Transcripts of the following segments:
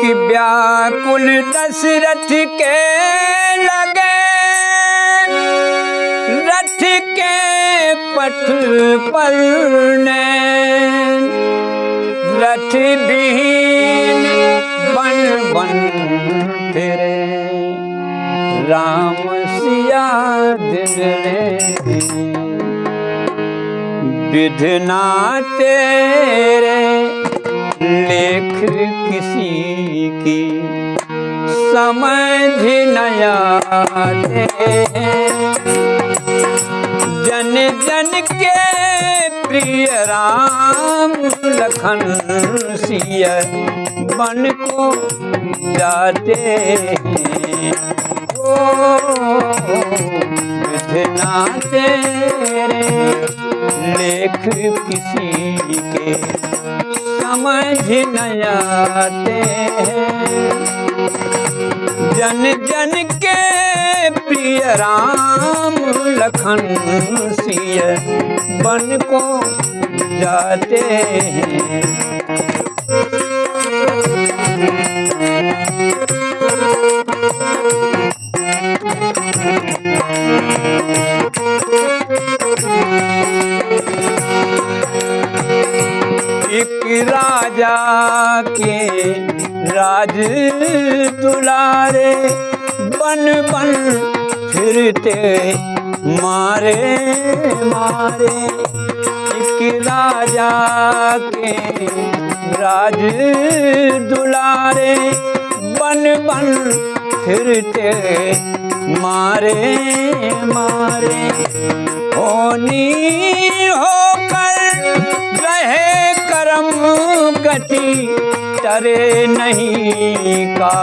कि व्याकुल दशरथ के लगे रथ के पथ पर नैन, रथ विहीन बन बन फिरे राम सिया दिन विधना तेरे लेख किसी की समझ न आते। जन जन के प्रिय राम लखन सिया बन को जाते हैं। विधना तेरे लेख किसी के समझ न आते हैं। जन जन के प्रिय राम लखन सिया बन को जाते हैं। एक राजा के राज दुलारे बन बन फिरते मारे मारे। एक राजा के राज दुलारे बन बन फिरते मारे मारे। होनी होकर रहे करम गति तरे नहीं का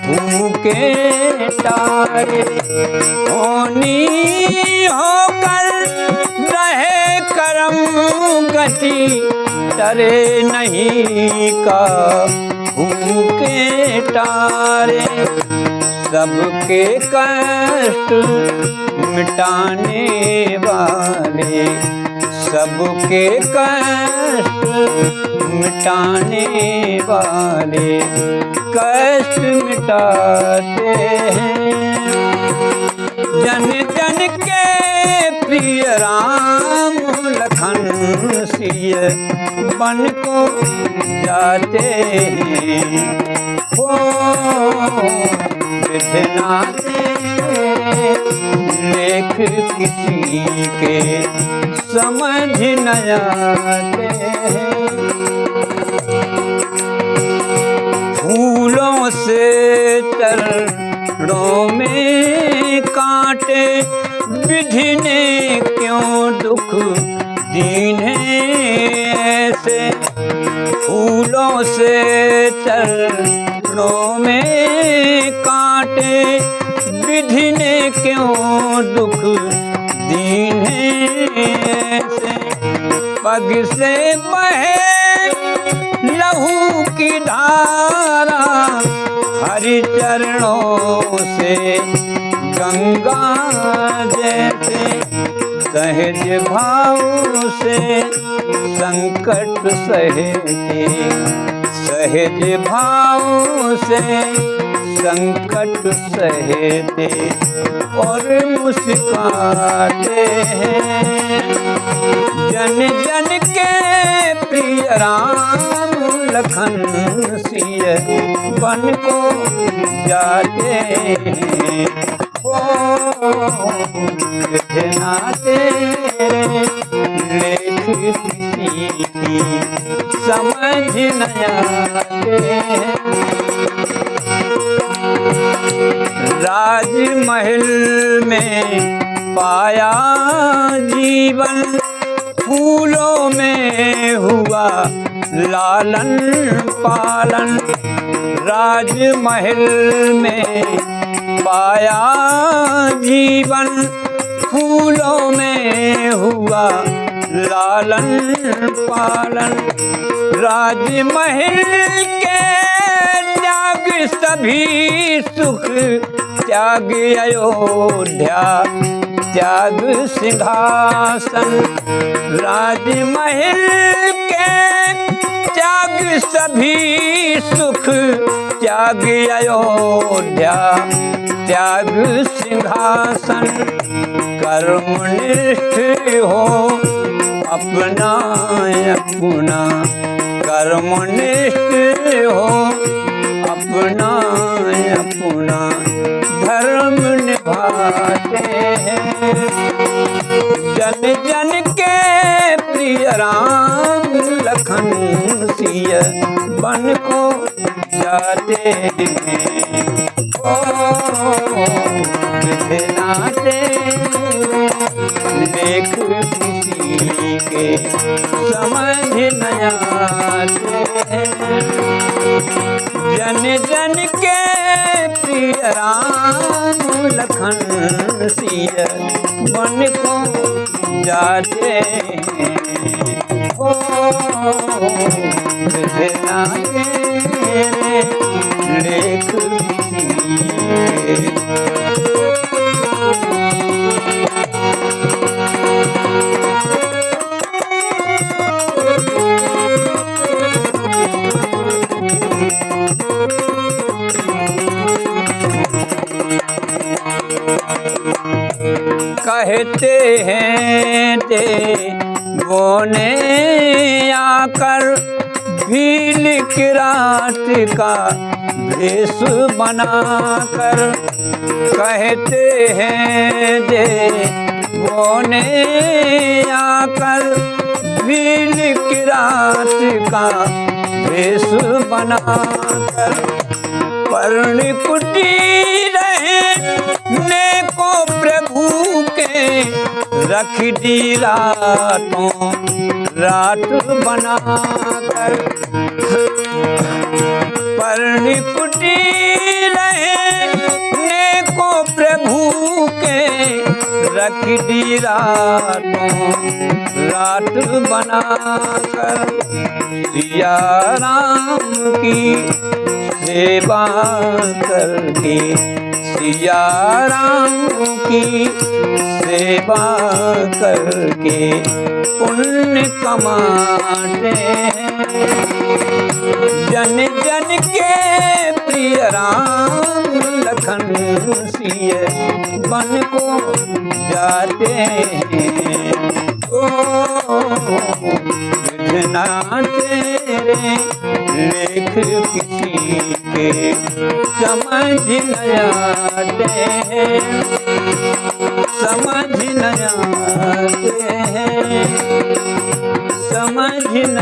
भूखे तारे। होनी होकर रहे करम गति तरे नहीं का भूखे तारे। सबके कष्ट मिटाने वाले, सबके कष्ट मिटाने वाले कष्ट मिटाते हैं। जन जन के प्रिय राम लखन सिया बन को जाते हैं। विधना तेरे लेख किसी के समझ न आते हैं। फूलों से चरणों में कांटे विधि ने क्यों दुख दीने ऐसे। फूलों से चरणों में कांटे विधि ने क्यों दुख दीने ऐसे। पग से बहे लहू की धारा हरि चरणों से गंगा जैसे। सहज भाव से संकट सहते, सहज भाव से संकट सहते और मुस्काते हैं। जन जन के प्रिय राम लखन सिया बन को जाते हैं। विधना तेरे लेख किसी की समझ न आते हैं। राजमहल में पाया जीवन, फूलों में हुआ लालन पालन। राजमहल में पाया जीवन, फूलों में हुआ लालन पालन। राजमहल के त्याग सभी सुख, त्याग अयोध्या त्याग सिंहासन। राजमहल के त्याग सभी सुख, त्याग अयोध्या त्याग सिंहासन कर्मनिष्ठ हो अपना अपना कर्मनिष्ठ हो अपना अपना धर्म निभाते हैं। जन जन के प्रिय राम लखन सिय बन को जाते हैं। ओ विधनाते लेख किसी के समझ न आते हैं। जन जन के प्रिय राम लखन सिय बन को जाते हैं। ओ विधनाते लेख किसी के कहते हैं देवों ने आकर भील की रात का भेष बनाकर। कहते हैं देवों ने आकर भील की रात का भेष बनाकर। पर्ण कुटीर रहने को प्रभु के रख दी रातों रात बनाकर। पर्ण कुटीर रहने को प्रभु के रख दी रातों रात बनाकर। सिया राम की सेवा करके सिया राम की सेवा करके पुण्य कमाते हैं। जन जन के प्रिय राम लखन सिय बन को जाते हैं। ओ विधना तेरे लेख किसी के समझ न आते हैं। समझ न आते हैं। समझ न